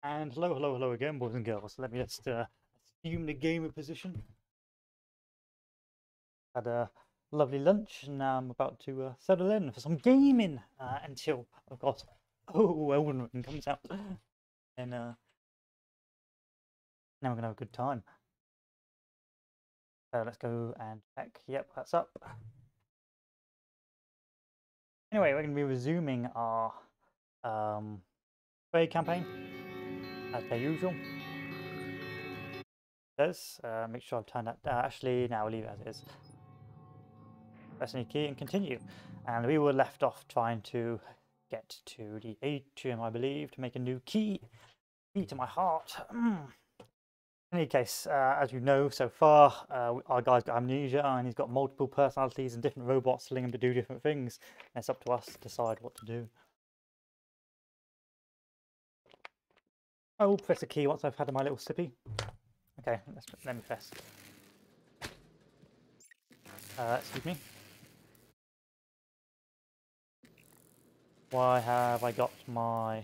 And hello, hello, hello again, boys and girls. Let me just assume the gamer position. Had a lovely lunch, and now I'm about to settle in for some gaming until, of course, Elden Ring comes out. And now we're gonna have a good time. So let's go and check. Yep, that's up. Anyway, we're gonna be resuming our raid campaign as per usual. Make sure I've turned that. Actually, now we'll leave it as it is. Press any key and continue. And we were left off trying to get to the atrium, I believe, to make a new key. Key to my heart. In any case, as you know so far, our guy's got amnesia and he's got multiple personalities and different robots telling him to do different things. And it's up to us to decide what to do. I will press a key once I've had my little sippy. Okay, let me press. Excuse me. Why have I got my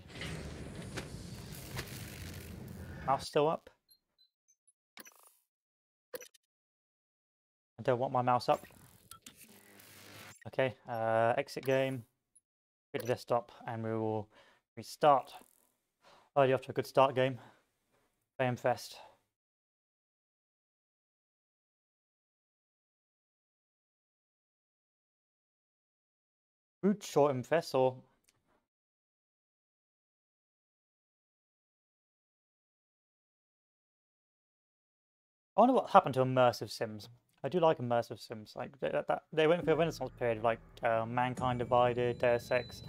mouse still up? I don't want my mouse up. Okay, exit game, go to desktop, and we will restart. Already off to a good start game. Fame Fest. Root short Fest or I wonder what happened to immersive sims. I do like immersive sims. Like they went through a renaissance period of like Mankind Divided, Deus Ex,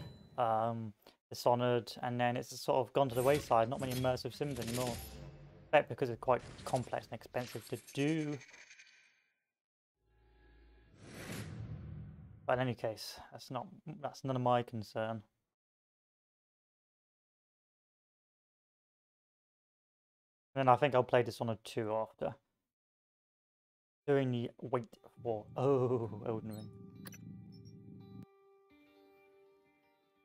Dishonored, and then it's sort of gone to the wayside. Not many immersive sims anymore. Because it's quite complex and expensive to do. But in any case, that's none of my concern. And I think I'll play Dishonored 2 after. During the wait for Elden Ring.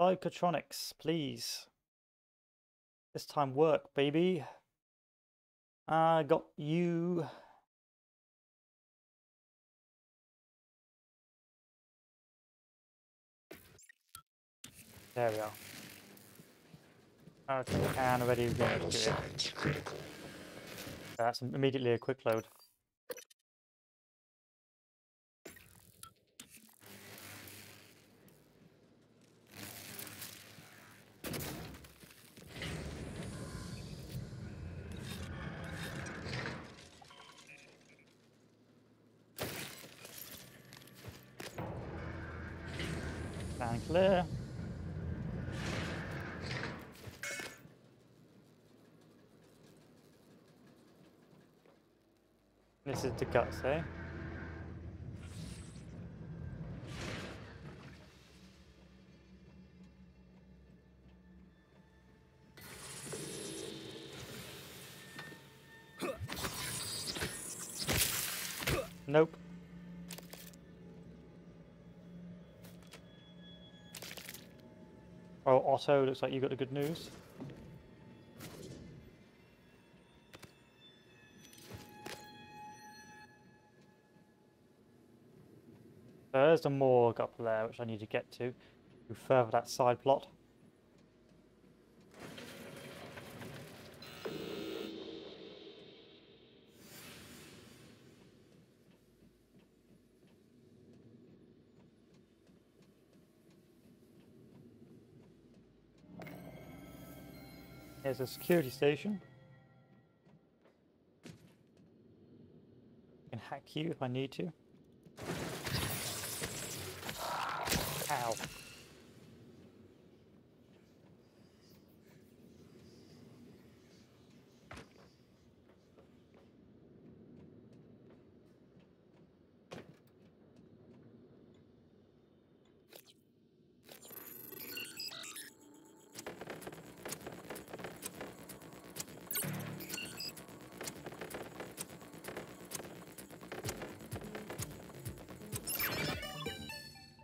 Psychotronics, please. This time work, baby. I got you. There we are. Okay, and already we're going to do it. That's immediately a quick load. And clear. This is the guts, eh? Nope. Oh, Otto, looks like you got the good news. There's the morgue up there, which I need to get to further that side plot. Here's a security station. I can hack you if I need to. Ow.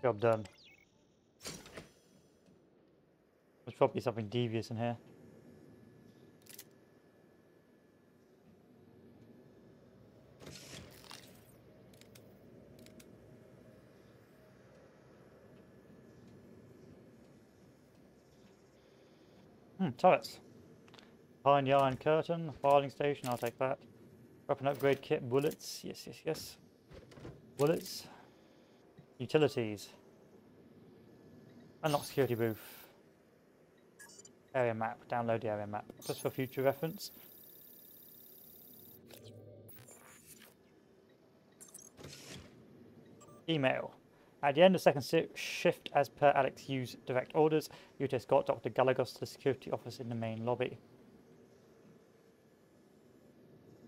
Job done. There's probably something devious in here. Turrets. Behind the Iron Curtain, filing station, I'll take that. Weapon upgrade kit, bullets, yes, yes, yes. Bullets. Utilities. Unlock security booth. Area map, download the area map, just for future reference. Email. At the end of second shift, as per Alex Hughes' direct orders, you to escort Dr. Galagos to the security office in the main lobby.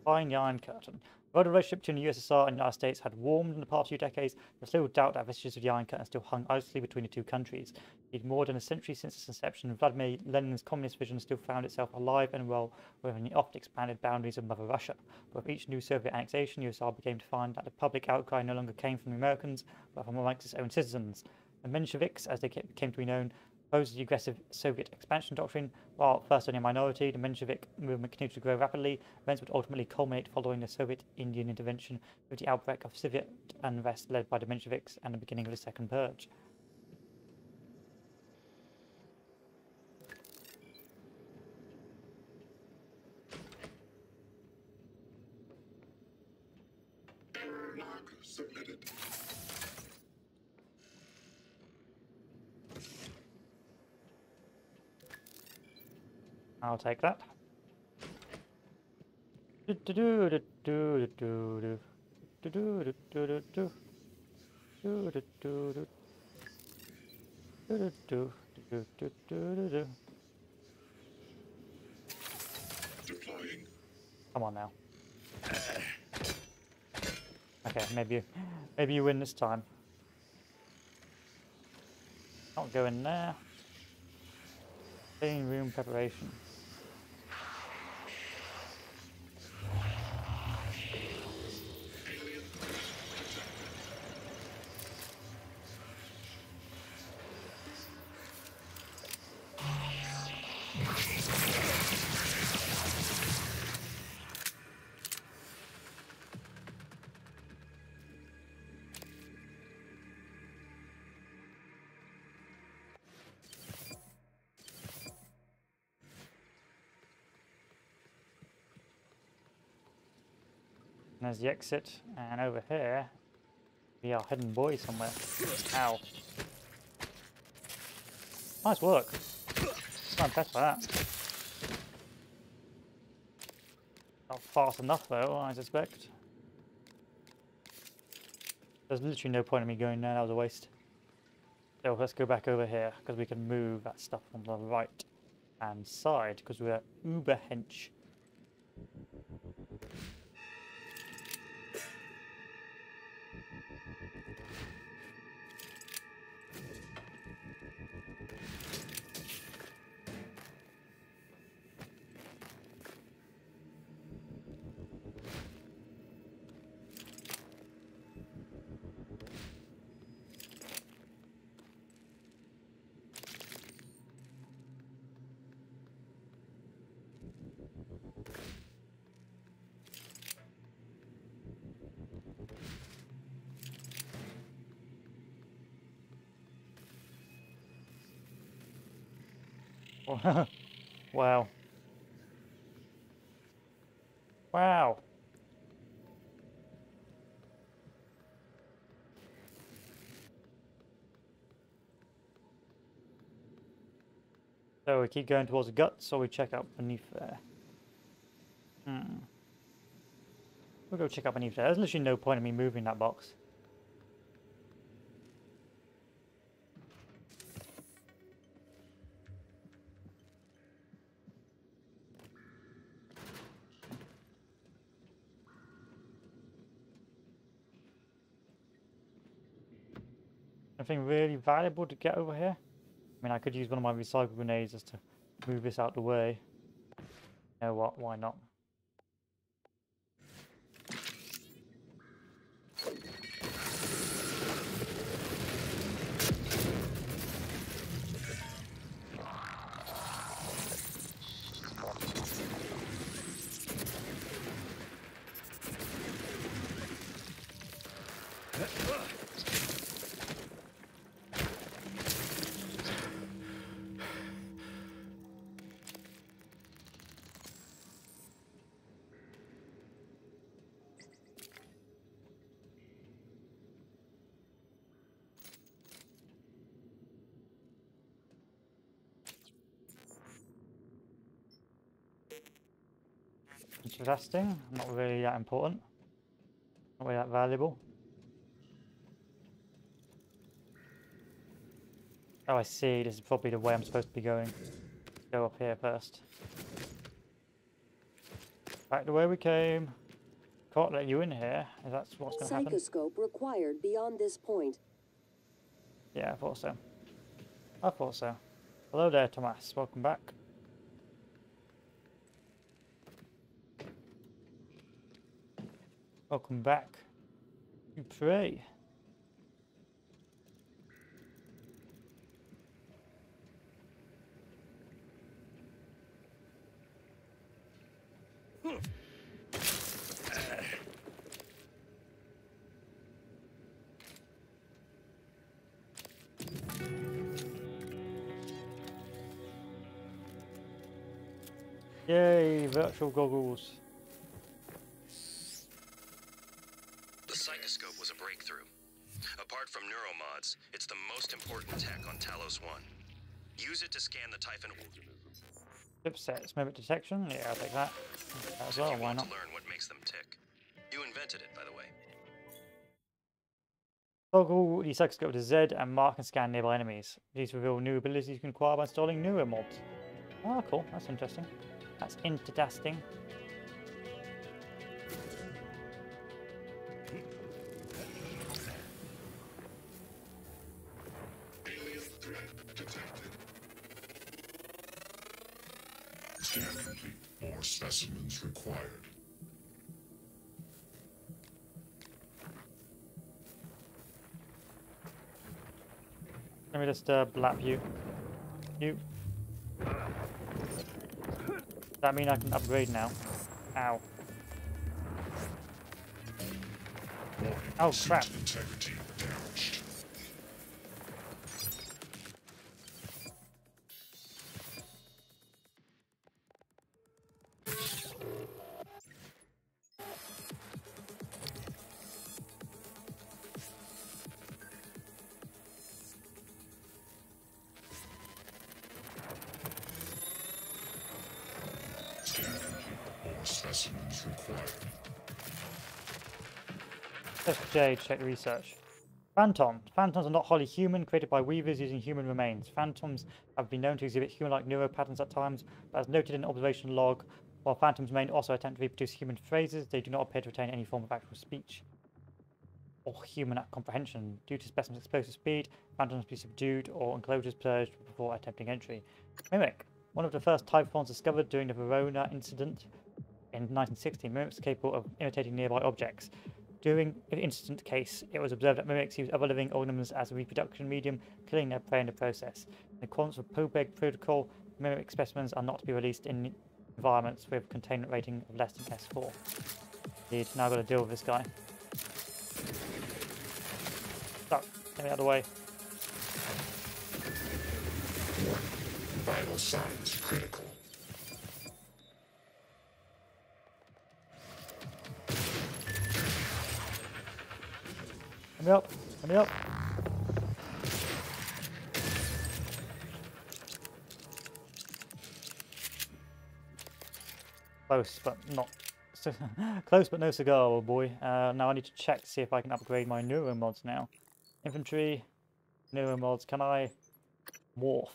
Behind the Iron Curtain. Although the relationship between the USSR and the United States had warmed in the past few decades, there's little doubt that vestiges of the Iron Curtain still hung idly between the two countries. Indeed, more than a century since its inception, Vladimir Lenin's communist vision still found itself alive and well within the oft-expanded boundaries of Mother Russia. But with each new Soviet annexation, USSR began to find that the public outcry no longer came from the Americans, but from amongst its own citizens. The Mensheviks, as they came to be known, opposed the aggressive Soviet expansion doctrine. While at first only a minority, the Menshevik movement continued to grow rapidly. Events would ultimately culminate following the Soviet Indian intervention with the outbreak of Soviet unrest led by the Mensheviks and the beginning of the Second Purge. Error log submitted. I'll take that. Deploying. Come on now. Okay, maybe you win this time. Not go in there. Clean room preparation. And there's the exit, and over here we are hidden boy somewhere. Ow. Nice work. I'm impressed by that. Not fast enough though, I suspect. There's literally no point in me going there, that was a waste. So let's go back over here, because we can move that stuff on the right hand side, because we're uber hench. Wow. Wow. So we keep going towards the guts, or we check out beneath there? We'll go check out beneath there. There's literally no point in me moving that box. Anything really valuable to get over here? I mean, I could use one of my recycle grenades just to move this out the way. You know what? Why not? Interesting. Not really that important. Not really that valuable. Oh, I see. This is probably the way I'm supposed to be going. Let's go up here first. Back the way we came. Can't let you in here. If that's what's going to happen. Psychoscope required beyond this point. Yeah, I thought so. I thought so. Hello there, Thomas. Welcome back. Welcome back. You pray. Yay, virtual goggles. The psychoscope was a breakthrough. Apart from neuromods, it's the most important tech on Talos 1. Use it to scan the Typhon organisms. Chipsets, mimic detection. Yeah, I'll take that. That as well, If you why want not? to learn what makes them tick. You invented it, by the way. Toggle the psychoscope to Z and mark and scan nearby enemies. These reveal new abilities you can acquire by installing newer mods. Ah, cool. That's interesting. That's interesting. Alien threat detected. Scan complete. More specimens required. Let me just blap you. You. Does that mean I can upgrade now? Ow. Oh crap. Integrity damaged. Scan complete. More specimens required. Press J to check the research. Phantom. Phantoms are not wholly human, created by weavers using human remains. Phantoms have been known to exhibit human-like neural patterns at times, but as noted in an observation log, while phantoms may also attempt to reproduce human phrases, they do not appear to retain any form of actual speech or human comprehension. Due to specimens' explosive speed, phantoms must be subdued or enclosures purged before attempting entry. Mimic. One of the first typhons discovered during the Verona incident in 1960. Mimics are capable of imitating nearby objects. During the incident case, it was observed that mimics use other living organisms as a reproduction medium, killing their prey in the process. In accordance with Pobeg protocol, mimic specimens are not to be released in environments with containment rating of less than S4. Indeed, now I've got to deal with this guy. Stop, get me out of the way. Vital signs critical. Let me up, let me up. Close, but not close, but no cigar, old boy. Now I need to check to see if I can upgrade my neuro mods now. Infantry, neuro mods. Can I morph?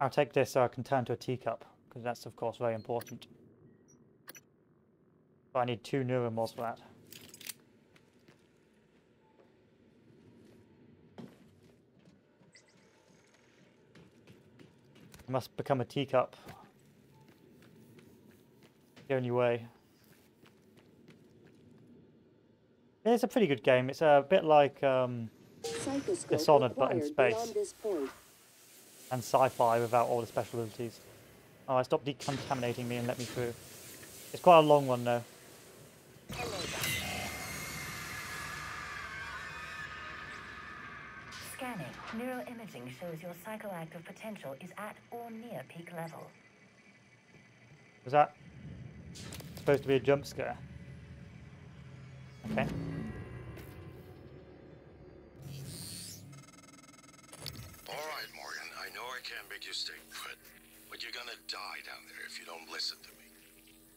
I'll take this so I can turn to a teacup, because that's of course very important. But I need 2 neuro mods for that. I must become a teacup. The only way. Yeah, it's a pretty good game. It's a bit like Dishonored, but in space. And sci-fi without all the special abilities. Oh, I stopped decontaminating me and let me through. It's quite a long one though. Scanning. Neuroimaging shows your psychoactive potential is at or near peak level. Was that supposed to be a jump scare? Okay. All right, Morgan. I know I can't make you stay put, but you're gonna die down there if you don't listen to me.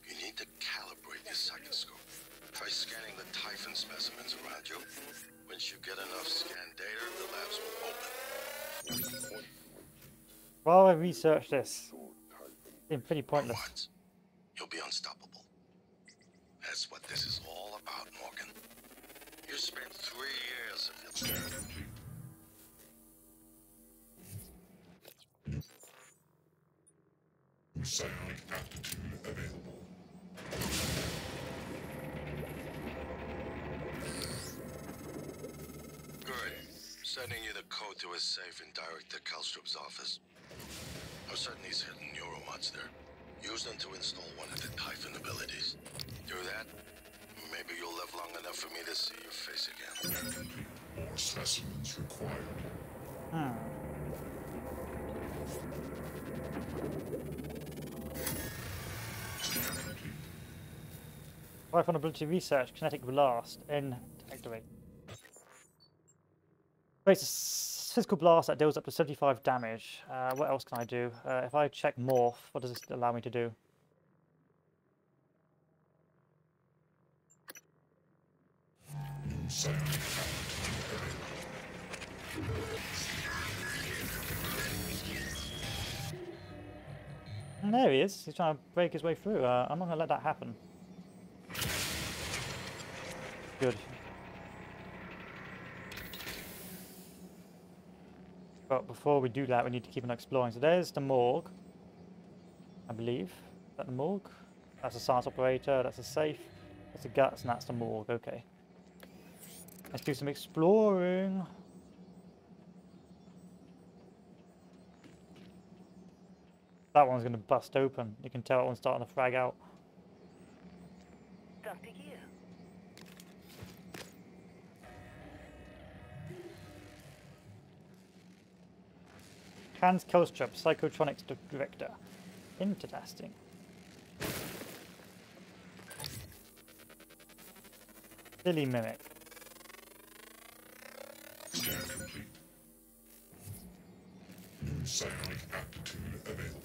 You need to calibrate your psychoscope. Try scanning the Typhon specimens around you. Once you get enough scan data, the labs will open. While I research this, it's been pretty pointless. Once, you'll be unstoppable. That's what this is all about, Morgan. You spent 3 years of your life. Psionic aptitude available. Good. Sending you the code to his safe in Director Kalstrup's office. I'm certain he's hidden neuromods there. Use them to install one of the Typhon abilities. Do that, maybe you'll live long enough for me to see your face again. More specimens required. Typhon ability research, kinetic blast, N activate. Creates a physical blast that deals up to 75 damage. What else can I do? If I check morph, what does this allow me to do? Psionic And there he is. He's trying to break his way through. I'm not going to let that happen. Good. But before we do that, we need to keep on exploring. So there's the morgue, I believe. Is that the morgue? That's a science operator, that's a safe, that's the guts, and that's the morgue. Okay. Let's do some exploring. That one's going to bust open. You can tell that one's starting to frag out. Dr. Yu. Hans Kelstrup, Psychotronics Director. Interesting. Silly mimic. scan complete. New psionic aptitude available.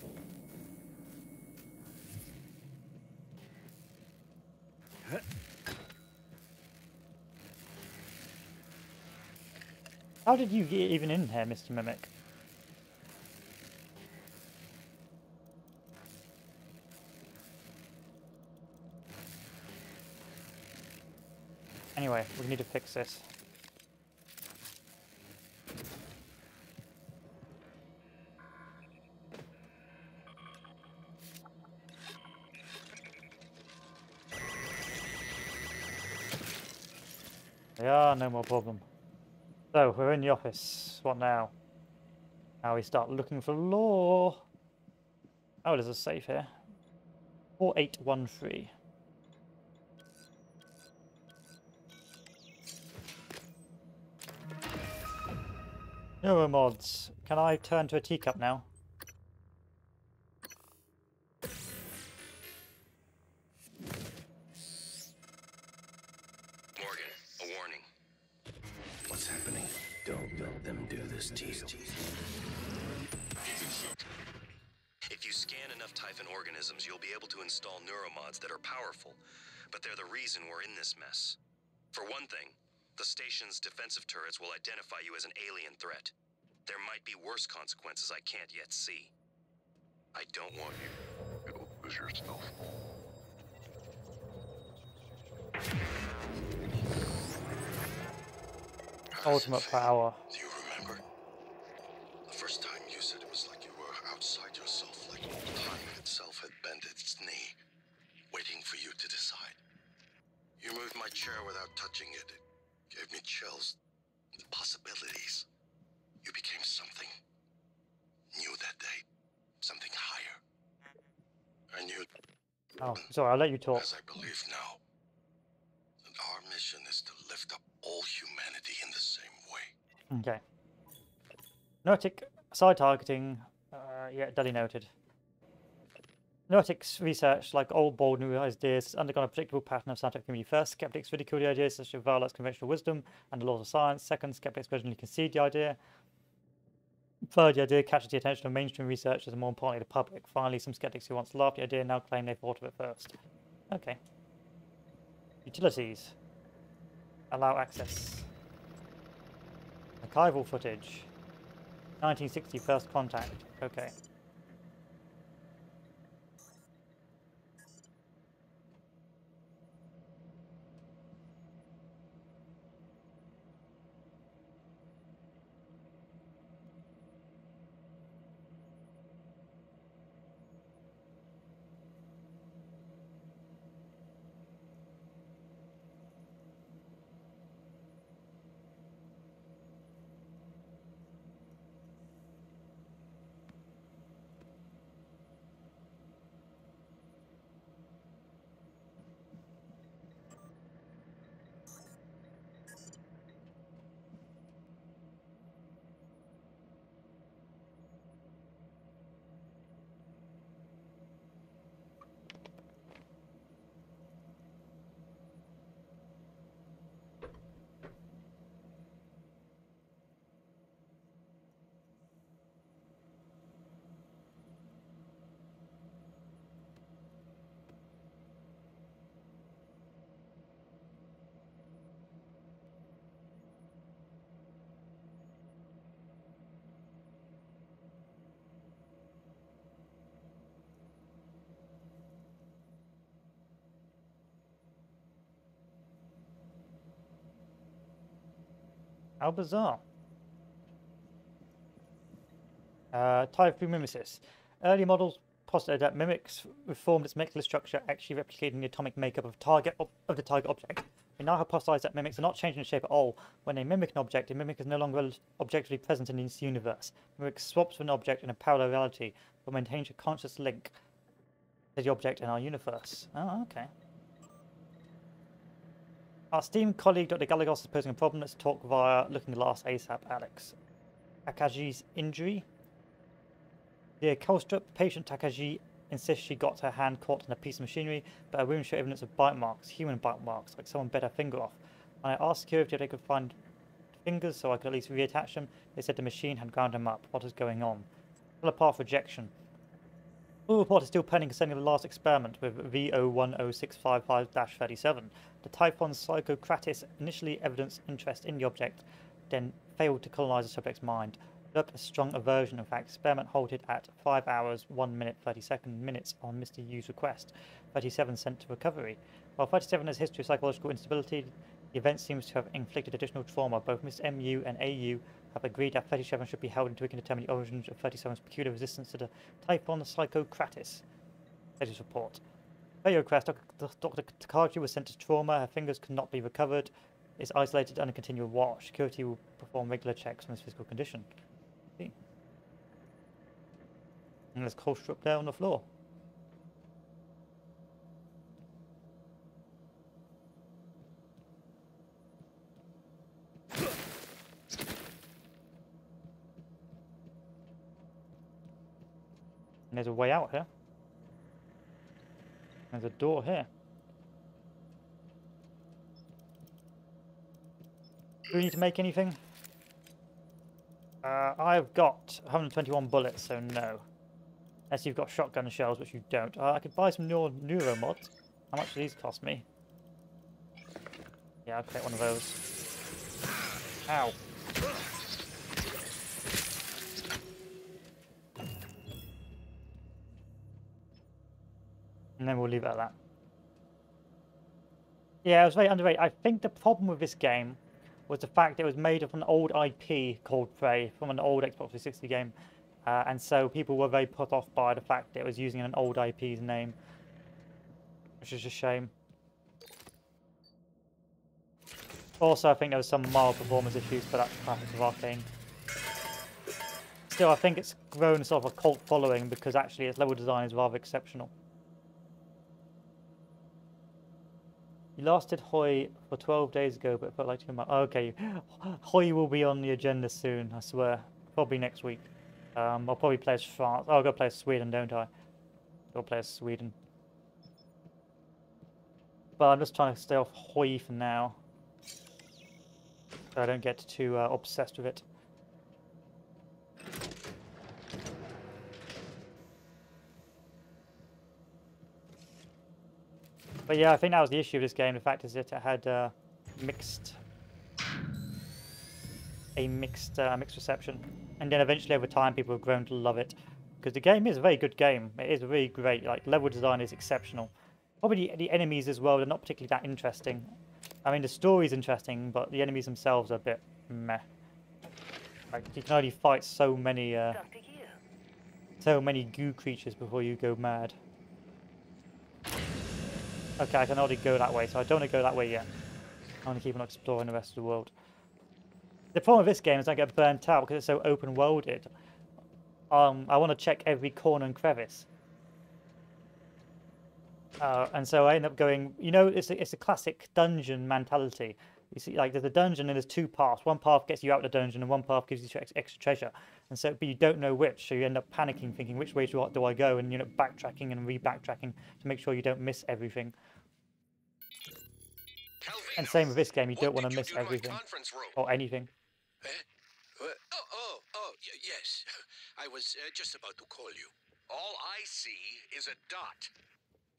How did you get even in here, Mr. Mimic? Anyway, we need to fix this. Yeah, no more problem. So, we're in the office. What now? Now we start looking for law. Oh, there's a safe here. 4813. Neuromods. Can I turn to a teacup now? Morgan, a warning. What's happening? Don't let them do this to you. If you scan enough Typhon organisms, you'll be able to install neuromods that are powerful, but they're the reason we're in this mess. For one thing, the station's defensive turrets will identify you as an alien threat. There might be worse consequences I can't yet see. I don't want you to lose yourself. How does it Ultimate feel? power. Do you remember? The first time you said it was like you were outside yourself, like time itself had bent its knee, waiting for you to decide. You moved my chair without touching it. It gave me chills. The possibilities. You became something new that day. Something higher. I knew, Oh, sorry, I'll let you talk. as I believe now, that our mission is to lift up all humanity in the same way. Okay. Neurotic side targeting. Yeah, duly noted. Neurotics research, like old bold new ideas, has undergone a predictable pattern of scientific community. First, skeptics ridicule the ideas such as violates conventional wisdom and the laws of science. Second, skeptics originally concede the idea. Third, the idea catches the attention of mainstream researchers and more importantly the public. Finally, some skeptics who once laughed at the idea now claim they thought of it first. Okay. Utilities. Allow access. Archival footage. 1960 first contact. Okay. How bizarre. Type 3 mimesis. Early models postulated that mimics reformed its molecular structure, actually replicating the atomic makeup of the target object. We now hypothesize that mimics are not changing shape at all. When they mimic an object, the mimic is no longer objectively present in this universe. Mimic swaps with an object in a parallel reality, but maintains a conscious link to the object in our universe. Oh, okay. Our esteemed colleague Dr. Galagos is posing a problem. Let's talk via looking glass ASAP, Alex. Takaji's injury. The Colstrup patient Takaji insists she got her hand caught in a piece of machinery, but her wounds show evidence of bite marks, human bite marks, like someone bit her finger off. When I asked security if they could find fingers so I could at least reattach them, they said the machine had ground them up. What is going on? Telepath rejection. Full report is still pending concerning the last experiment with VO10655-37. The Typhon Psychocratis initially evidenced interest in the object, then failed to colonize the subject's mind. Developed a strong aversion. In fact, experiment halted at 5 hours, 1 minute, 32 minutes on Mr. Yu's request. 37 sent to recovery. While 37 has a history of psychological instability, the event seems to have inflicted additional trauma. Both Mr. MU and AU have agreed that 37 should be held until we can determine the origins of 37's peculiar resistance to the Typhon Psychocratis. Latest report. Failure request. Dr. Takaji was sent to trauma. Her fingers cannot be recovered. Is isolated under continual watch. Security will perform regular checks on his physical condition. See. And there's Colstrup there on the floor. And there's a way out here. There's a door here. Do we need to make anything? I've got 121 bullets, so no. Unless you've got shotgun shells, which you don't. I could buy some neuro mods. How much do these cost me? Yeah, I'll take one of those. Ow. And then we'll leave it at that. Yeah, it was very underrated. I think the problem with this game was the fact that it was made of an old IP called Prey from an old Xbox 360 game. And so people were very put off by the fact that it was using an old IP's name. Which is a shame. Also, I think there was some mild performance issues, but that's classic of Arcane. Still, I think it's grown sort of a cult following because actually its level design is rather exceptional. You lasted Hoi for 12 days ago, but it felt like 2 months. Oh, okay, Hoi will be on the agenda soon, I swear. Probably next week. I'll probably play as France. Oh, I'll go play as Sweden, don't I? I'll play as Sweden. But I'm just trying to stay off Hoi for now. So I don't get too obsessed with it. But yeah, I think that was the issue of this game. The fact is that it had mixed reception, and then eventually over time people have grown to love it because the game is a very good game. It is really great. Like level design is exceptional. Probably the enemies as well. They're not particularly that interesting. I mean, the story's interesting, but the enemies themselves are a bit meh. Like you can only fight so many goo creatures before you go mad. Okay, I can already go that way, so I don't want to go that way yet. I want to keep on exploring the rest of the world. The problem with this game is I get burnt out because it's so open-worlded. I want to check every corner and crevice. And so I end up going, you know, it's a classic dungeon mentality. You see, like there's a dungeon and there's two paths. One path gets you out of the dungeon and one path gives you extra treasure. And so, but you don't know which, so you end up panicking, thinking which way do I go, and you know, backtracking and re-backtracking to make sure you don't miss everything. And same with this game, you don't want to miss everything or anything. Yes. I was just about to call you. All I see is a dot.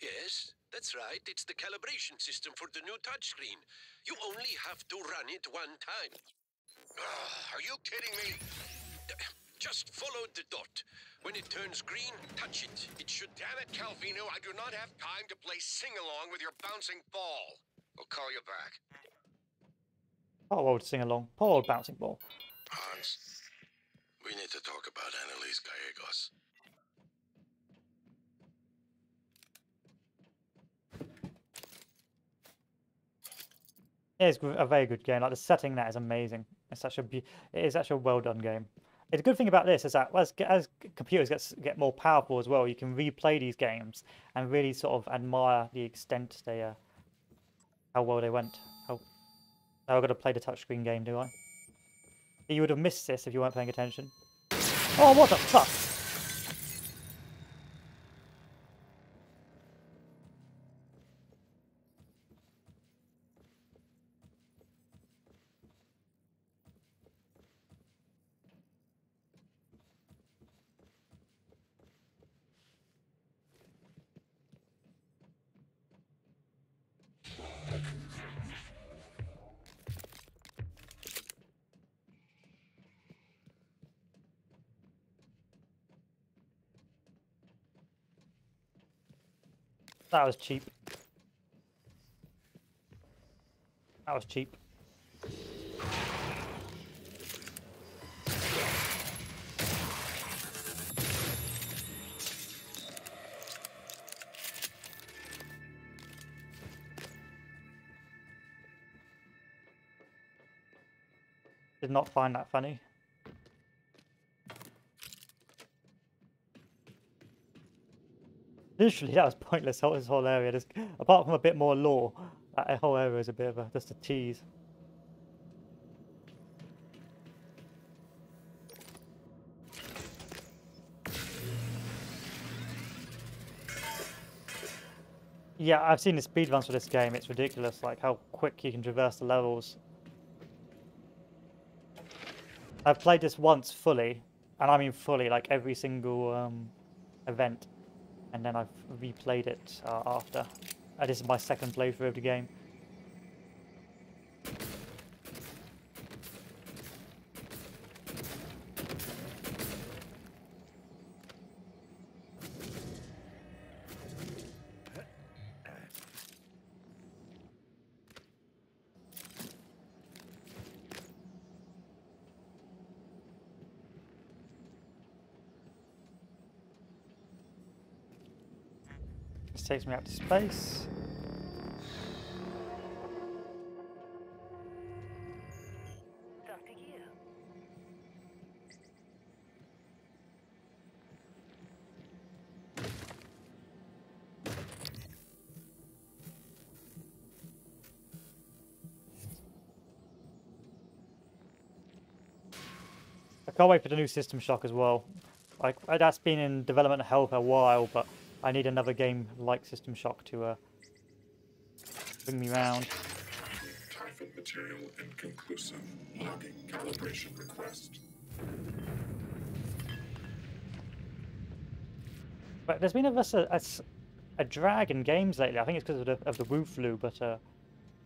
Yes, that's right. It's the calibration system for the new touchscreen. You only have to run it one time. Are you kidding me? Just follow the dot. When it turns green, touch it. It should... Damn it, Calvino. I do not have time to play sing-along with your bouncing ball. I'll call you back. Poor old sing-along. Poor old bouncing ball. Hans, we need to talk about Annalise Gallegos. It is a very good game. Like the setting, that is amazing. It's such it is such a well done game. The good thing about this is that as computers get more powerful as well, you can replay these games and really sort of admire the extent they how well they went. Oh, now I've got to play the touchscreen game, do I? You would have missed this if you weren't paying attention. Oh, what the fuck! That was cheap. That was cheap. Did not find that funny. Literally, that was pointless. This whole area, just apart from a bit more lore, that whole area is a bit of just a tease. Yeah, I've seen the speedruns for this game. It's ridiculous, like how quick you can traverse the levels. I've played this once fully, and I mean fully, like every single event. And then I've replayed it after. This is my second playthrough of the game. This takes me out to space. Dr. Yu. I can't wait for the new System Shock as well. Like that's been in development hell for a while, but I need another game like System Shock to bring me round. Typhon material inconclusive. Logging calibration request. But there's been a a drag in games lately. I think it's because of the Wu flu, but there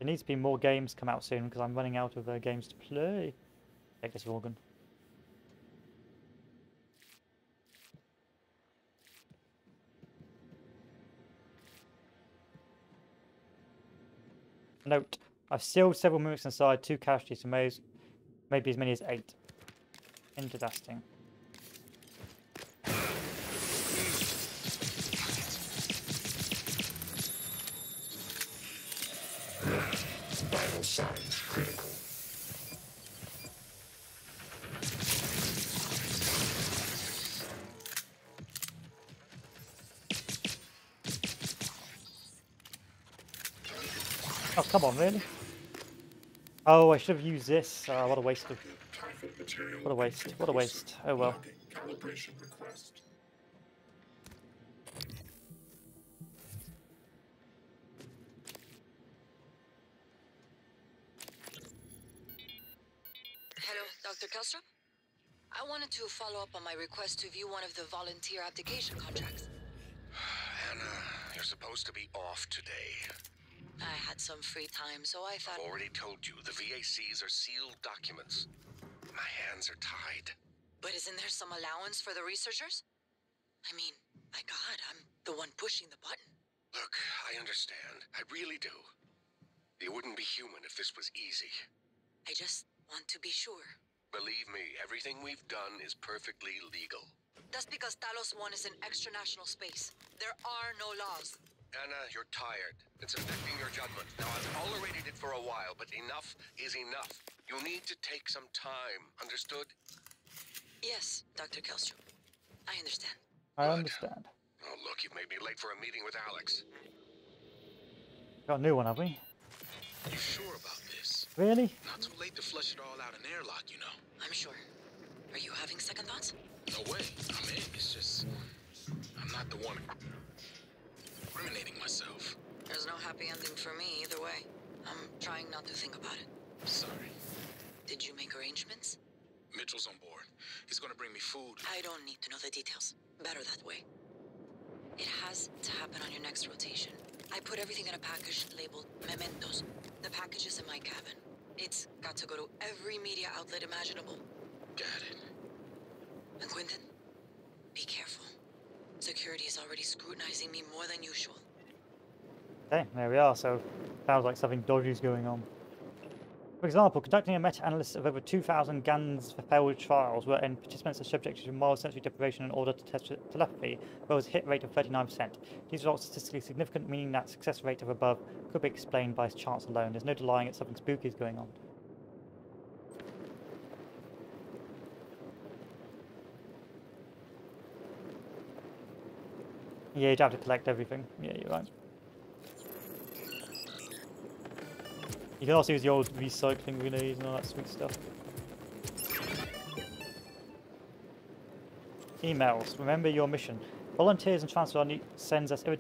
needs to be more games come out soon because I'm running out of games to play. Take this organ. Note: I've sealed several mimics inside 2 casualties, so maybe as many as 8. Interesting. Vital signs critical. Oh, come on, really? Oh, I should have used this. What a waste of... Typhon material What a waste. What a waste. Oh well. logging calibration request. Hello, Dr. Kelstrom? I wanted to follow up on my request to view one of the volunteer abdication contracts. Anna, you're supposed to be off today. I had some free time, so I thought... I've already told you, the VACs are sealed documents. My hands are tied. But isn't there some allowance for the researchers? I mean, my God, I'm the one pushing the button. Look, I understand. I really do. You wouldn't be human if this was easy. I just want to be sure. Believe me, everything we've done is perfectly legal. That's because Talos 1 is in extra-national space. There are no laws. Anna, you're tired. It's affecting your judgment. Now, I've tolerated it for a while, but enough is enough. You need to take some time. Understood? Yes, Dr. Kelstrom. I understand. I Good. understand. Oh, look, you've made me late for a meeting with Alex. Got a new one, have we? You sure about this? Really? Not too late to flush it all out in airlock, you know. I'm sure. Are you having second thoughts? No way. I'm in. It's just... I'm not the one incriminating myself. There's no happy ending for me either way. I'm trying not to think about it. Sorry. Did you make arrangements? Mitchell's on board. He's gonna bring me food. I don't need to know the details. Better that way. It has to happen on your next rotation. I put everything in a package labeled mementos. The package is in my cabin. It's got to go to every media outlet imaginable. Got it. And Quentin, be careful. Security is already scrutinizing me more than usual. Okay, there we are. So, sounds like something dodgy is going on. For example, conducting a meta-analysis of over 2,000 GANs for failed trials wherein participants are subjected to mild sensory deprivation in order to test telepathy, where was a hit rate of 39%. These results are statistically significant, meaning that success rate of above could be explained by chance alone. There's no denying that something spooky is going on. Yeah, you'd have to collect everything. Yeah, you're right. You can also use the old recycling relays and all that sweet stuff. Emails. Remember your mission. Volunteers and transfer sends us the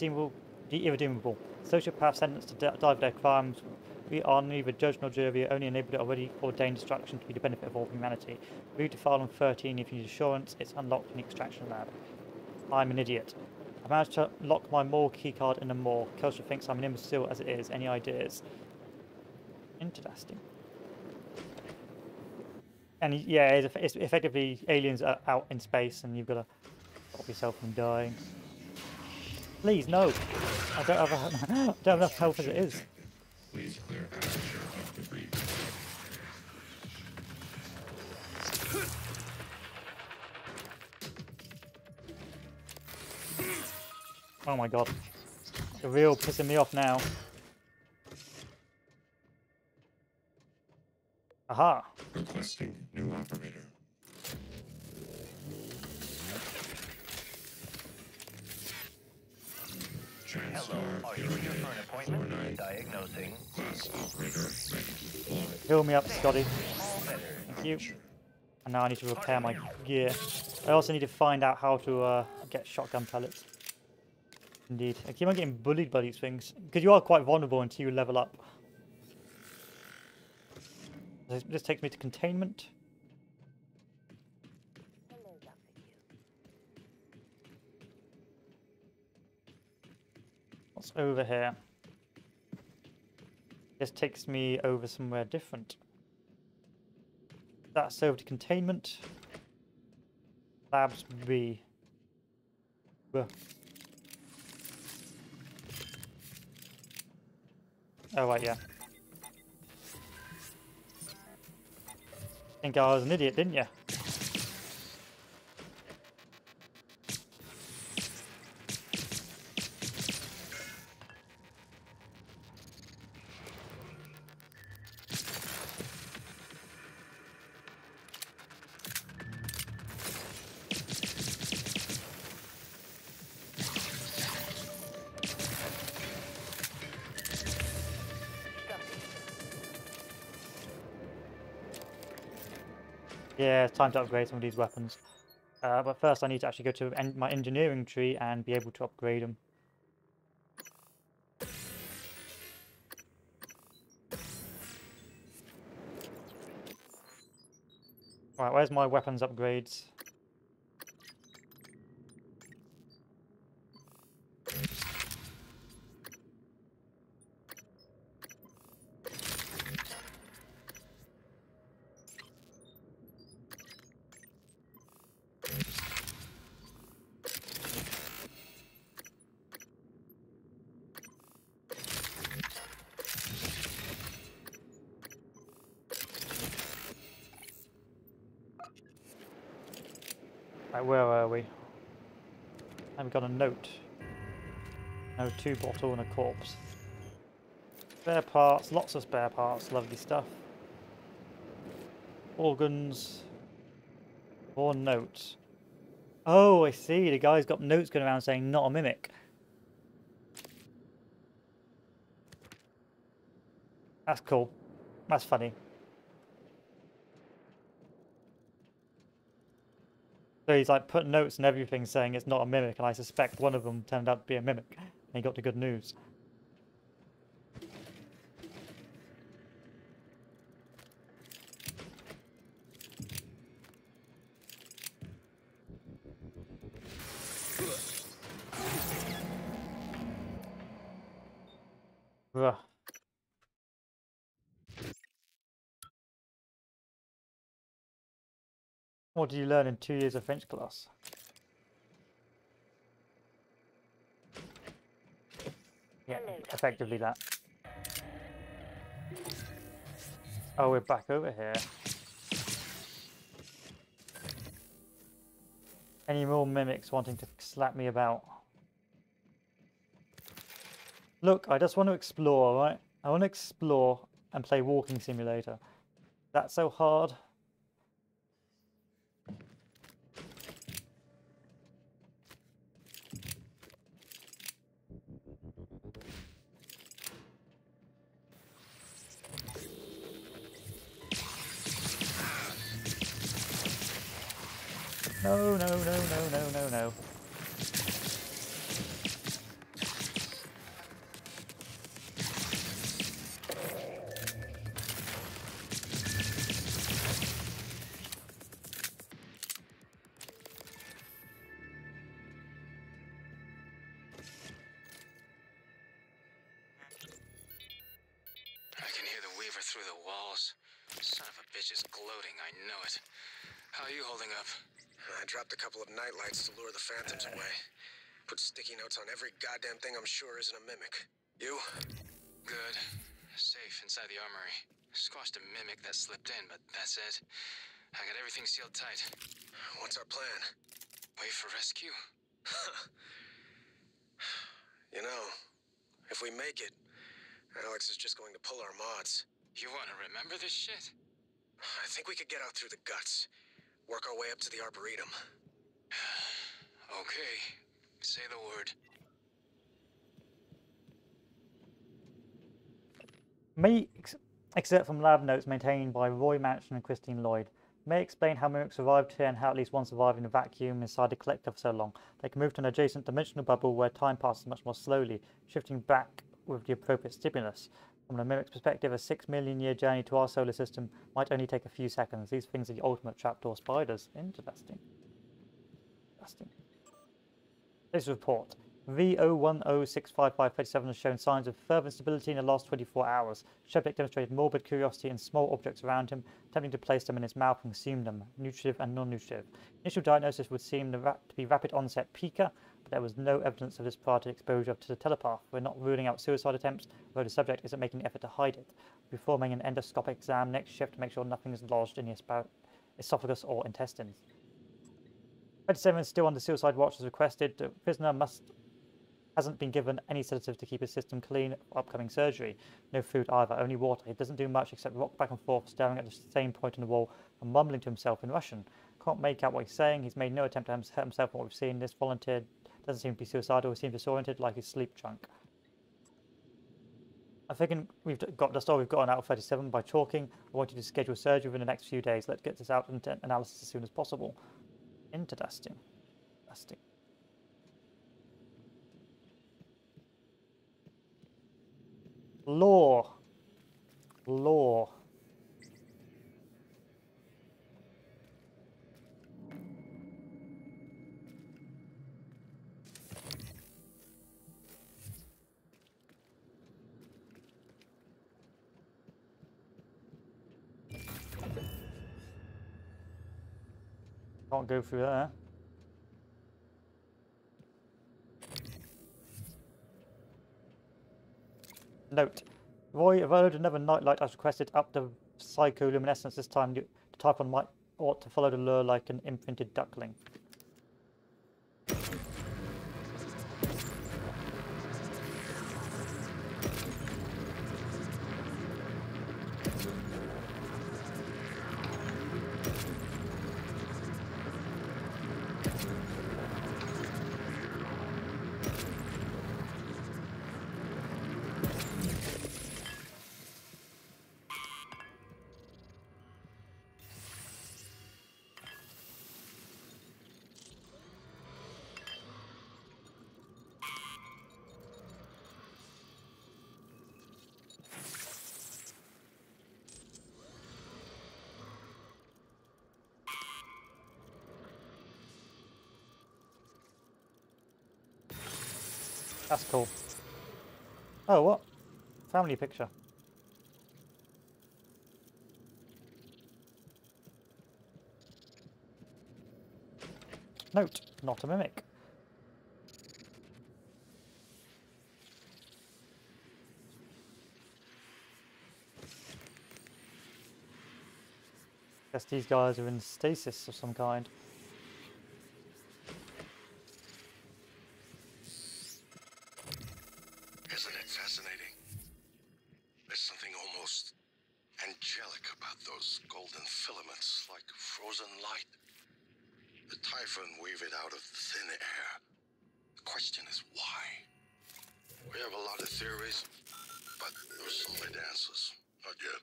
irredeemable. Sociopath sentenced to die for their crimes. We are neither judge nor jury, only enabled already ordained destruction to be the benefit of all humanity. Read to file on 13 if you need assurance. It's unlocked in the extraction lab. I'm an idiot. I managed to lock my mall keycard in the mall. Kelster thinks I'm an imbecile as it is. Any ideas? Interesting. And yeah, it's effectively aliens are out in space and you've got to stop yourself from dying. Please, no! I don't have enough health as it is. Please clear aperture of debris. Oh my god. You're real pissing me off now. Aha! Requesting new operator. Transfer Are you here period for an appointment? 49. Diagnosing. Class operator ready to deploy. Heal me up, Scotty. All better. Thank you. And now I need to repair my gear. I also need to find out how to get shotgun pellets. Indeed. I keep on getting bullied by these things. Because you are quite vulnerable until you level up. This takes me to containment. Hello, Dr. Q. over here? This takes me over somewhere different. That's over to containment. Labs B. Buh. Oh right, yeah. Think I was an idiot, didn't you? Yeah, it's time to upgrade some of these weapons. But first I need to actually go to my engineering tree and be able to upgrade them. Right, where's my weapons upgrades? Right, where are we? I've got a note. No, 2 bottle and a corpse. Spare parts, lots of spare parts, lovely stuff. Organs. More notes. Oh, I see. The guy's got notes going around saying not a mimic. That's cool. That's funny. So he's like put notes and everything saying it's not a mimic, and I suspect one of them turned out to be a mimic. And he got the good news. Ugh. What did you learn in 2 years of French class? Yeah, effectively that. Oh, we're back over here. Any more mimics wanting to slap me about? Look, I just want to explore, right? I want to explore and play walking simulator. That's so hard. No, no, no, no, no, no, no. I can hear the Weaver through the walls. Son of a bitch is gloating, I know it. How are you holding up? I dropped a couple of nightlights to lure the phantoms away. Put sticky notes on every goddamn thing I'm sure isn't a mimic. You? Good. Safe inside the armory. Squashed a mimic that slipped in, but that's it. I got everything sealed tight. What's our plan? Wait for rescue? You know, if we make it, Alex is just going to pull our mods. You want to remember this shit? I think we could get out through the guts. Work our way up to the Arboretum. Okay. Say the word. Excerpt from lab notes maintained by Roy Manchin and Christine Lloyd. May explain how mimics survived here and how at least one survived in a vacuum inside a collector for so long. They can move to an adjacent dimensional bubble where time passes much more slowly, shifting back with the appropriate stimulus. From a mimic's perspective, a 6 million year journey to our solar system might only take a few seconds. These things are the ultimate trapdoor spiders. Interesting. Interesting. This report. V01065537 has shown signs of further instability in the last 24 hours. Subject demonstrated morbid curiosity in small objects around him, attempting to place them in his mouth and consume them, nutritive and non-nutritive. Initial diagnosis would seem to be rapid onset pica, but there was no evidence of this prior to exposure to the telepath. We're not ruling out suicide attempts, although the subject isn't making an effort to hide it. We're performing an endoscopic exam next shift to make sure nothing is lodged in the esophagus or intestines. 37 is still under suicide watch as requested. The prisoner hasn't been given any sedative to keep his system clean for upcoming surgery. No food either, only water. He doesn't do much except rock back and forth, staring at the same point on the wall and mumbling to himself in Russian. Can't make out what he's saying. He's made no attempt to hurt himself from what we've seen. This volunteer doesn't seem to be suicidal. He seems disoriented, like his sleep trunk. I think we've got the story we've got on out of 37 by chalking. I want you to schedule surgery within the next few days. Let's get this out into analysis as soon as possible. Interesting. Interesting. Law. Law. Can't go through there. Note. Roy overloaded another nightlight as requested, up the psycholuminescence this time. The type on might ought to follow the lure like an imprinted duckling. That's cool. Oh, what? Family picture. Note, not a mimic. Guess these guys are in stasis of some kind. Isn't it fascinating? There's something almost angelic about those golden filaments, like frozen light. The Typhon weave it out of thin air. The question is why? We have a lot of theories, but no solid answers. Not yet.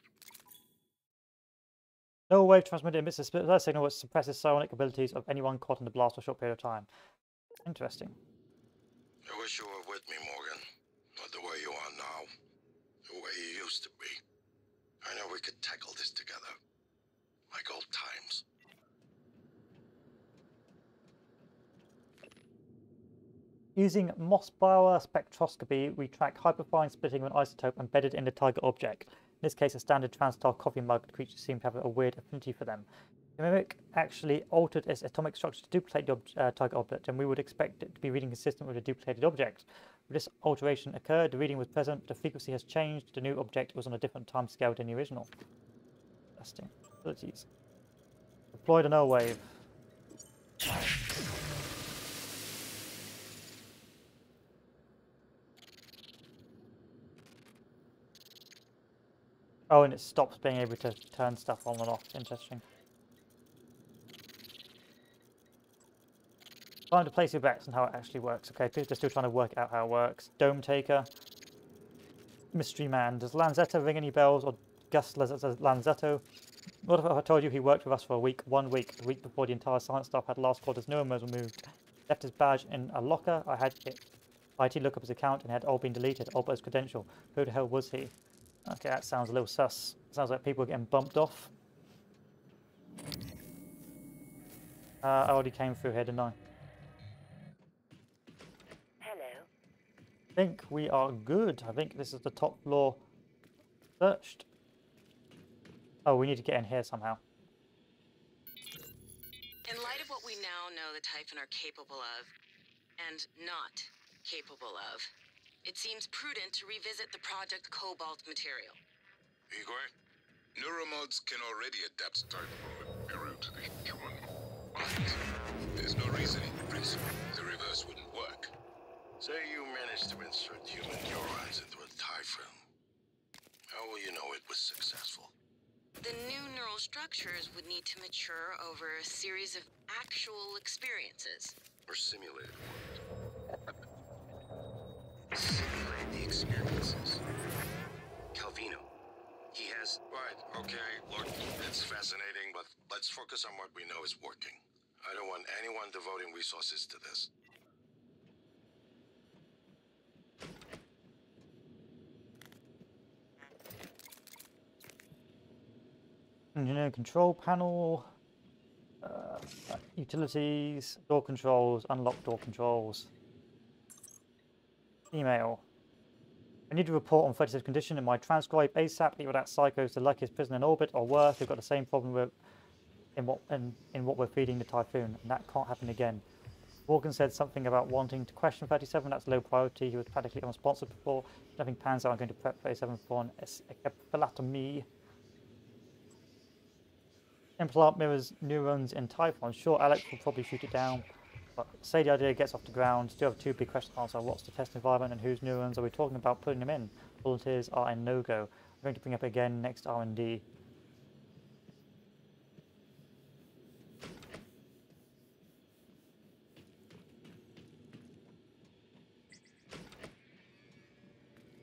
No wave transmitted emits a split signal which suppresses psionic abilities of anyone caught in the blast for a short period of time. Interesting. I wish you were with me, Morgan. Not the way you are now. The way you used to be. I know we could tackle this together. Like old times. Using Mossbauer spectroscopy, we track hyperfine splitting of an isotope embedded in the target object. In this case, a standard TranStar coffee mug creature seemed to have a weird affinity for them. The mimic actually altered its atomic structure to duplicate the target object, and we would expect it to be reading consistent with the duplicated object. When this alteration occurred, the reading was present, but the frequency has changed. The new object was on a different time scale than the original. Interesting. Abilities. Deployed an L-wave. Oh, and it stops being able to turn stuff on and off. Interesting. Time to place your bets on how it actually works. Okay, people are still trying to work out how it works. Dome Taker. Mystery Man. Does Lanzetta ring any bells, or Gus Lanzetto? What if I told you he worked with us for a week? 1 week. The week before the entire science staff had last quarter's neuromas removed. Left his badge in a locker. I had IT look up his account and it had all been deleted. All but his credential. Who the hell was he? Okay, that sounds a little sus. Sounds like people are getting bumped off. I already came through here, didn't I? Hello. think we are good. I think this is the top floor searched. Oh, we need to get in here somehow. In light of what we now know the Typhon are capable of, and not capable of, it seems prudent to revisit the Project Cobalt material. Igor, neuromods can already adapt type material to the human mind. There's no reason in principle the reverse wouldn't work. Say you managed to insert human neurons into a Typhon. How will you know it was successful? The new neural structures would need to mature over a series of actual experiences. Or simulated ones? Simulate the experiences. Calvino. He has... Right, okay, look, it's fascinating, but let's focus on what we know is working. I don't want anyone devoting resources to this. Engineering control panel, utilities, door controls, unlock door controls. Email. I need to report on 36 condition in my transcribe ASAP. Either that psycho's the luckiest prisoner in orbit, or worse, we've got the same problem with in what we're feeding the Typhoon, and that can't happen again. Morgan said something about wanting to question 37. That's low priority. He was practically unresponsive before. If nothing pans out, I'm going to prep 37 for an encephalotomy. Implant mirrors neurons in Typhon. Sure, Alex will probably shoot it down, but say the idea gets off the ground. Still have two big questions to answer. What's the test environment and whose neurons are we talking about putting them in? Volunteers are a no-go. I'm going to bring up again next R&D.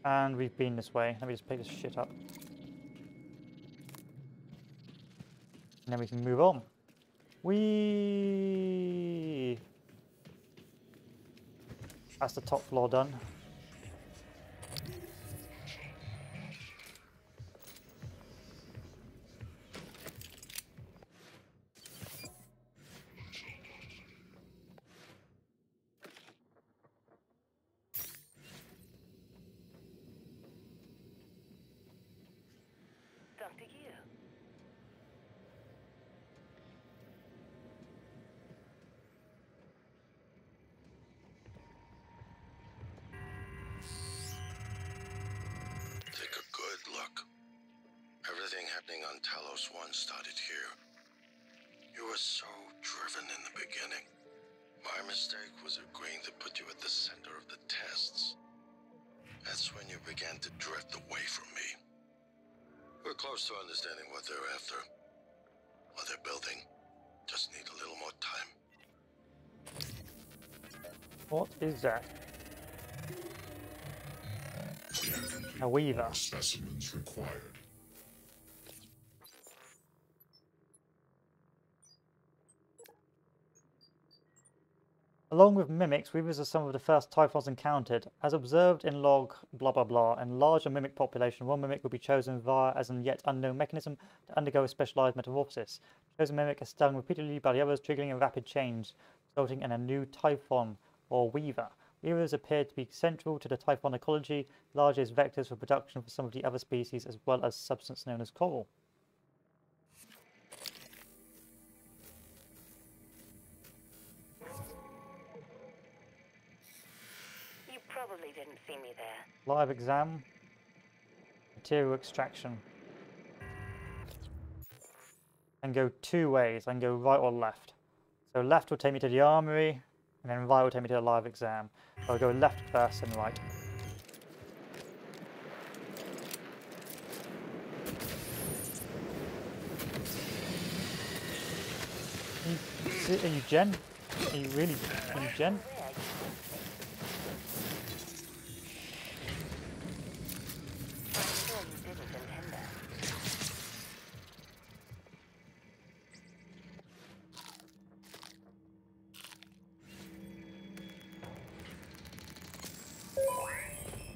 And we've been this way. Let me just pick this shit up. And then we can move on. That's the top floor done. Dr. Yu. Take a good look. Everything happening on Talos 1 started here. You were so driven in the beginning. My mistake was agreeing to put you at the center of the tests. That's when you began to drift away from me. We're close to understanding what they're after. What they're building. Just need a little more time. What is that? We have completed A weaver. all specimens required. Along with mimics, weavers are some of the first Typhons encountered. As observed in log blah blah blah, in larger mimic population, one mimic will be chosen via as an yet unknown mechanism to undergo a specialized metamorphosis. The chosen mimic is stung repeatedly by the others, triggering a rapid change, resulting in a new Typhon or weaver. Weavers appear to be central to the Typhon ecology, largely as vectors for production for some of the other species, as well as substance known as coral. You probably didn't see me there. Live exam, material extraction. And go two ways. I can go right or left. So left will take me to the armory, and then right will take me to the live exam. So I'll go left first and right. Are you Jen? Are you really? Are you Jen? I'm sure you didn't intend that.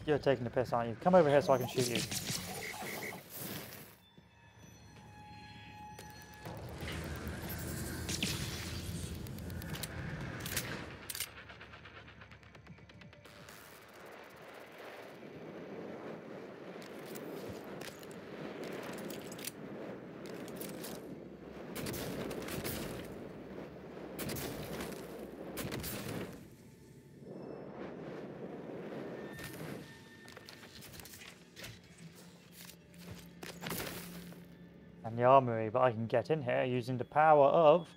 You're taking the piss, aren't you? Come over here so I can shoot you. and the armory, but I can get in here using the power of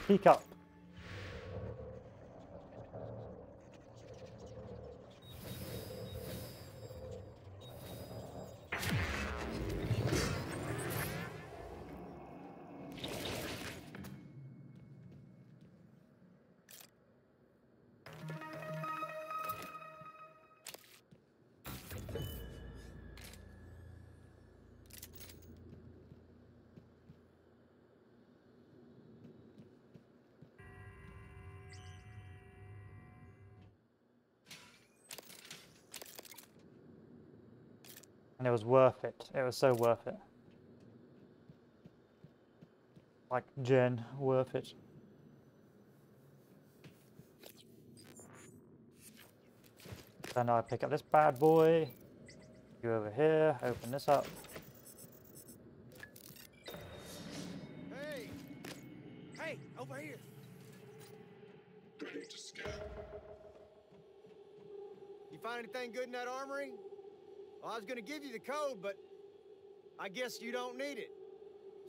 Teacup. And it was worth it. It was so worth it. Like Jen, worth it. Then I pick up this bad boy. You over here, open this up. Hey! Hey, over here! Ready to scan. You find anything good in that armory? Well, I was gonna give you the code, but I guess you don't need it.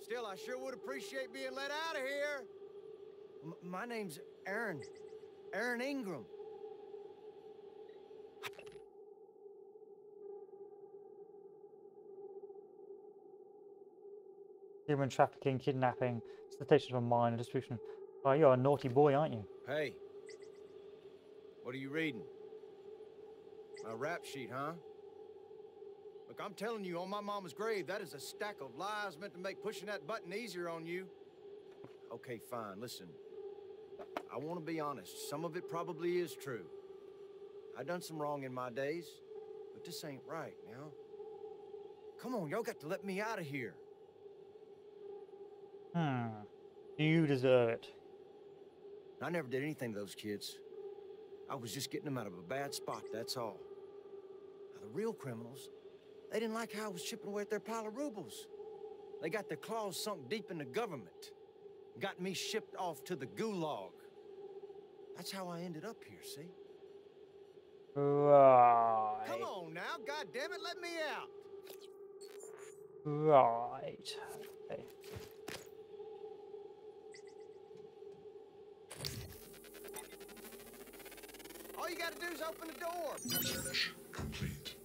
Still, I sure would appreciate being let out of here. My name's Aaron. Aaron Ingram. Human trafficking, kidnapping, solicitation of mine, distribution. Oh, you're a naughty boy, aren't you? Hey. What are you reading? My rap sheet, huh? Look, I'm telling you, on my mama's grave, that is a stack of lies meant to make pushing that button easier on you. Okay, fine, listen. I want to be honest. Some of it probably is true. I done some wrong in my days, but this ain't right now. Come on, y'all got to let me out of here. You deserve it. I never did anything to those kids. I was just getting them out of a bad spot, that's all. Now, the real criminals, they didn't like how I was chipping away at their pile of rubles. They got their claws sunk deep in the government. Got me shipped off to the gulag. That's how I ended up here, see? Right. Come on now, goddammit, let me out! Right. Okay. All you gotta do is open the door. Search complete.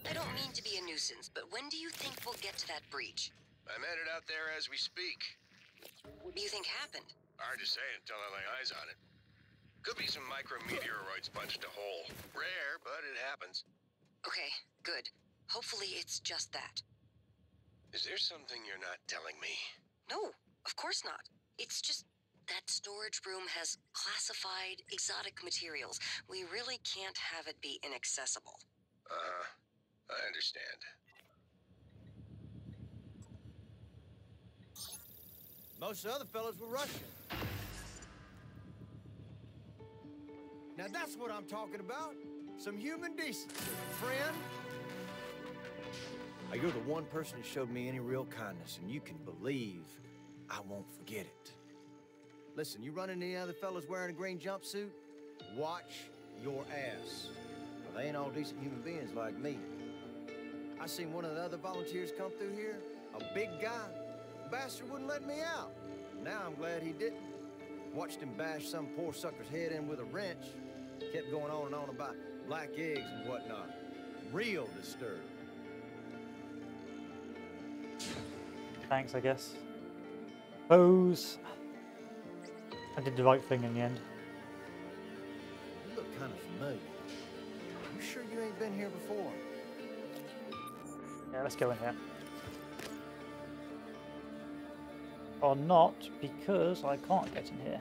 I don't mean to be a nuisance, but when do you think we'll get to that breach? I'm headed out there as we speak. What do you think happened? Hard to say until I lay eyes on it. Could be some micrometeoroids punched a hole. Rare, but it happens. Okay, good. Hopefully it's just that. Is there something you're not telling me? No, of course not. It's just that storage room has classified exotic materials. We really can't have it be inaccessible. Uh-huh. I understand. Most of the other fellas were Russian. Now that's what I'm talking about. Some human decency, friend. Now, you're the one person who showed me any real kindness, and you can believe I won't forget it. Listen, you run into any other fellas wearing a green jumpsuit? Watch your ass. Well, they ain't all decent human beings like me. I seen one of the other volunteers come through here, a big guy. The bastard wouldn't let me out. Now I'm glad he didn't. Watched him bash some poor sucker's head in with a wrench. Kept going on and on about black eggs and whatnot. Real disturbed. Thanks, I guess. Suppose I did the right thing in the end. You look kind of familiar. You sure you ain't been here before? Yeah, let's go in here. Or not, because I can't get in here.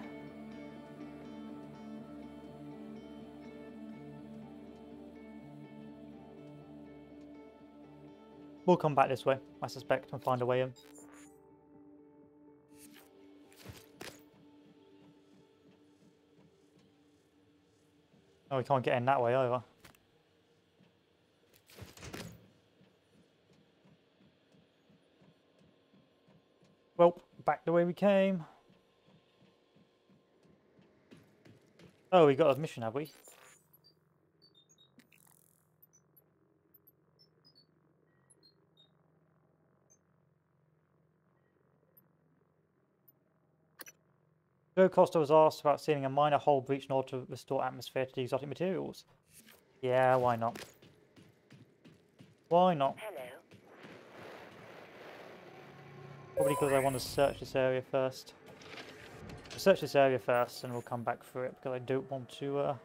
We'll come back this way, I suspect, and find a way in. Oh, we can't get in that way either. Well, back the way we came. Oh, we got a mission, have we? Joe Costa was asked about sealing a minor hull breach in order to restore atmosphere to the exotic materials. Yeah, why not? Why not? Hello. Probably because I want to search this area first. I'll search this area first and we'll come back through it because I don't want to,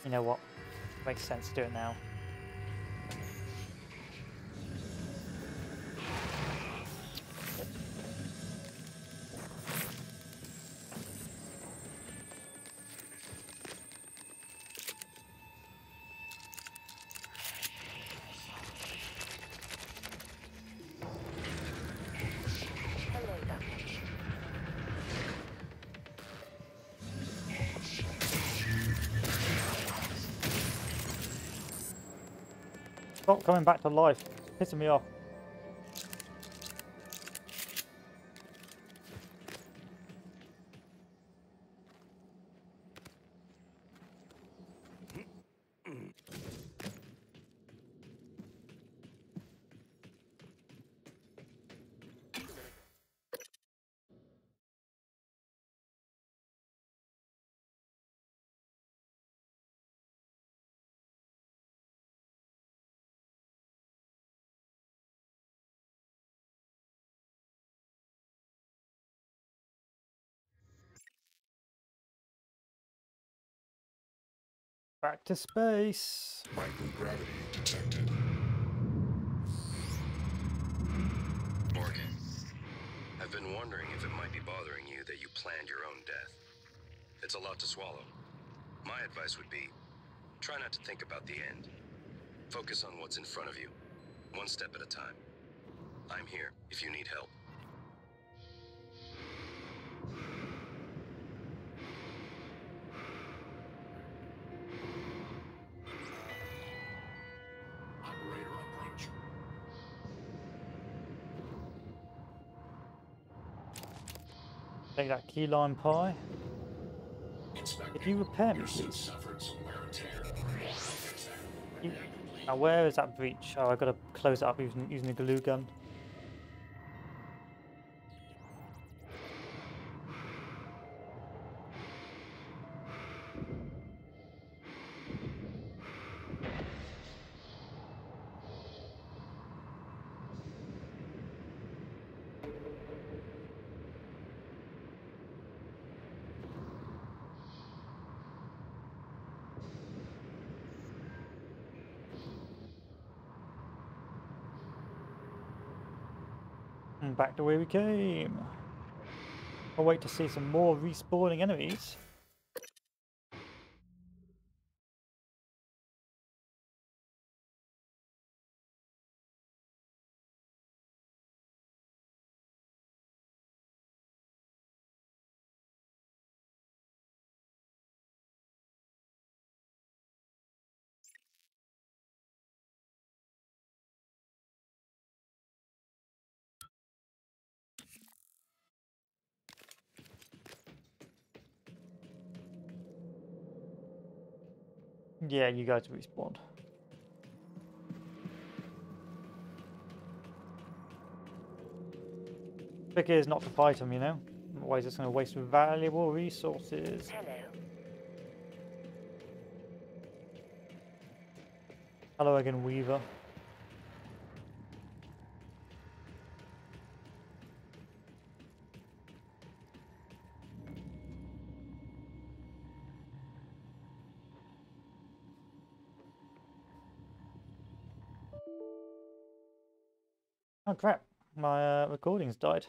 you know what? It makes sense to do it now. Hello, Doctor. Stop coming back to life. It's pissing me off. Back to space. Microgravity detected. Morgan, I've been wondering if it might be bothering you that you planned your own death. It's a lot to swallow. My advice would be, try not to think about the end. Focus on what's in front of you, one step at a time. I'm here if you need help. Operator approach. Take that key lime pie. Inspector, Could you repair me, your suit please? suffered some wear and tear. I'll fix that. You... Now, where is that breach? Oh, I've got to close it up using a glue gun. And back to where we came. I'll wait to see some more respawning enemies. Yeah, you guys respawned. Trick is not to fight them, you know? Otherwise it's going to waste valuable resources. Hello. Hello again, Weaver. Oh crap, my recording's died.